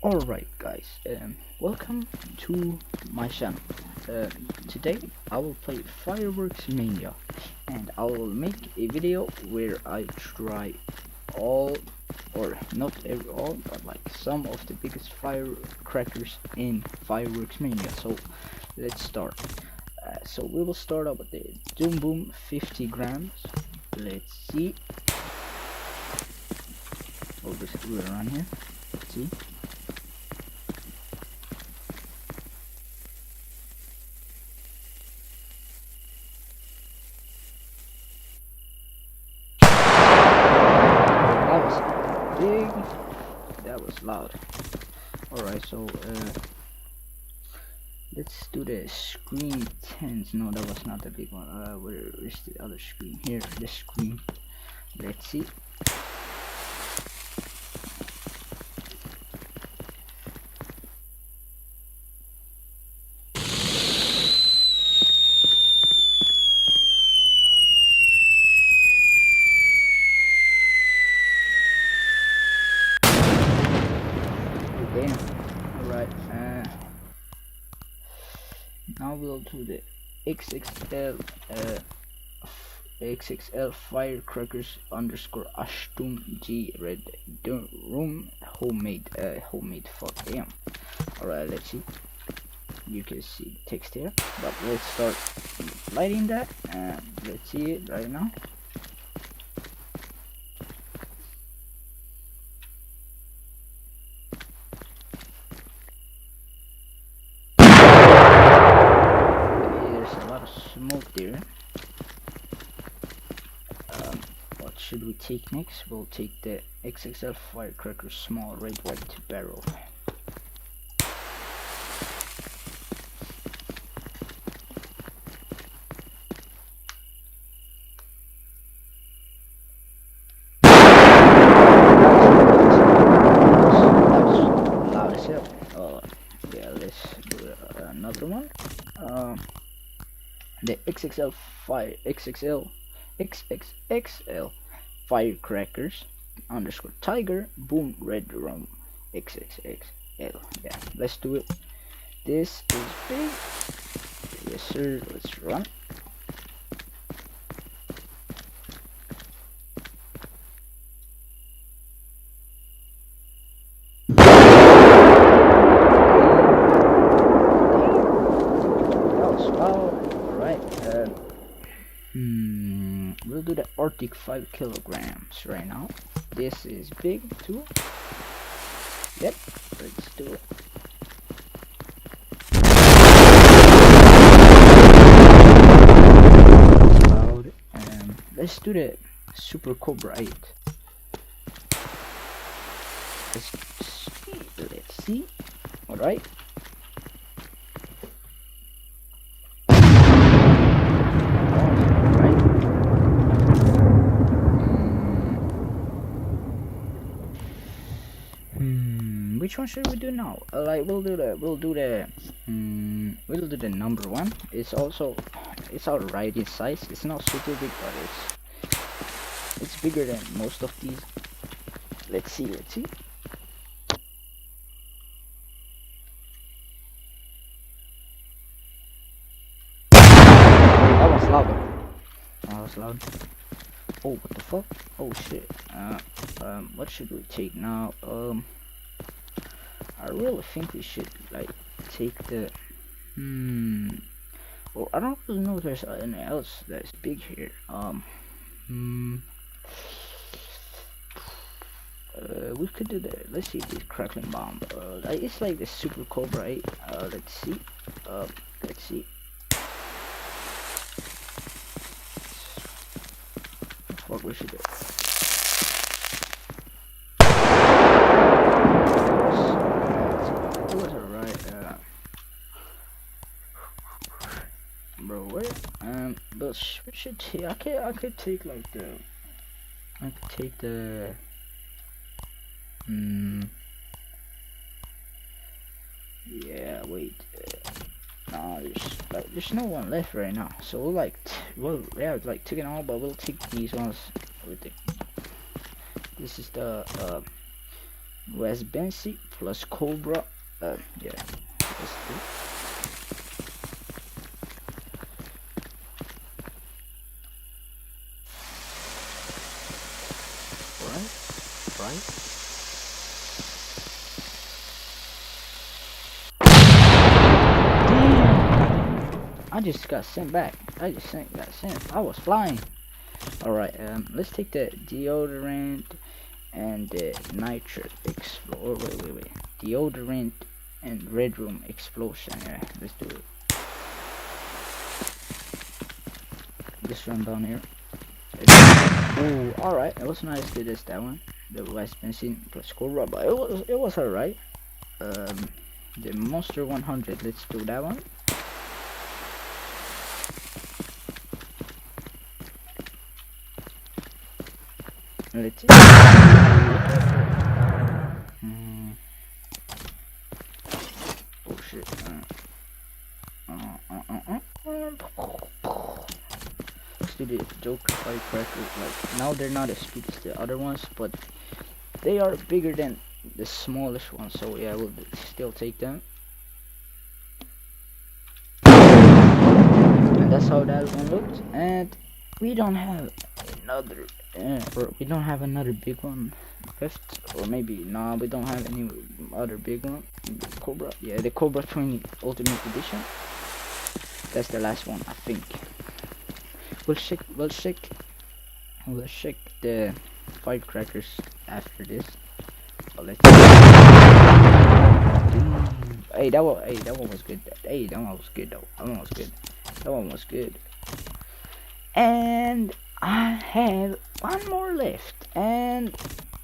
Alright guys, welcome to my channel. Today I will play Fireworks Mania and I will make a video where I try all, or not all, but like some of the biggest firecrackers in Fireworks Mania. So let's start. So we will start up with the Doom Boom 50 grams. Let's see. We'll just do it around here. Let's see. Big, that was loud. Alright, so let's do the screen 10s. No, that was not the big one. Where is the other screen? Here, the screen. Let's see. Alright, now we'll do the XXL firecrackers underscore Ashtum G red room homemade fuck damn. Alright, let's see. You can see the text here, but let's start lighting that and let's see it right now. Smoke there. What should we take next? We'll take the XXL firecracker small red white barrel. That's loud as hell. Yeah, let's do another one. The XXL firecrackers underscore tiger boom red rum XXXL. Yeah, let's do it. This is big. Yes sir, let's run. We'll do the Arctic 5 kilograms right now. This is big too. Yep, let's do it. Loud. Let's do the Super Cobra 8. Let's see. Alright. Which one should we do now? Like we'll do the number one. It's alright in size. It's not super big, but it's bigger than most of these. Let's see. That was loud. Oh, what the fuck? Oh shit. What should we take now? I really think we should like take the well, I don't really know if there's anything else that's big here. We could do the, let's see, this crackling bomb. It's like the Super Cobra 8. Let's see. What we should do. Bro, where? But we should take. I could take like the. I could take the. Yeah, wait. Nah, there's no one left right now. So we'll like, taking all, but we'll take these ones with the. This is the Raspberry plus Cobra. Yeah. Let's do it. Right. Damn! I just got sent back. Got sent. I was flying. Alright, let's take the deodorant and the nitrate explore. Wait. Deodorant and red room explosion. Yeah, let's do it. Just run down here. Oh, alright. It was nice to this that one. The West Benzene plus Cobra, but it was alright. The Monster 100. Let's do that one. Let's see. Oh shit. Let's do the Joker firecracker. Like now they're not as big as the other ones, but they are bigger than the smallest ones. So yeah, we'll still take them. And that's how that one looked. And we don't have another. Or we don't have another big one left, or maybe nah, we don't have any other big one. The Cobra, yeah, the Cobra 20 Ultimate Edition. That's the last one, I think. We'll check the firecrackers after this. But let's hey, that one was good. Hey, that one was good though. That one was good. And I have one more left, and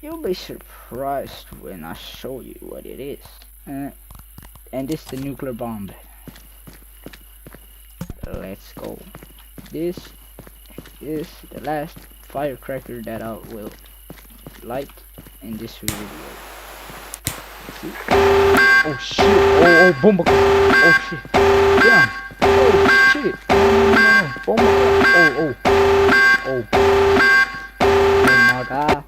you'll be surprised when I show you what it is. And this is the nuclear bomb. Let's go. This is the last firecracker that I will light in this video. See? Oh shit! Oh, bomb! Oh shit! Yeah! Oh shit! No! Bomb! Oh! Oh my god!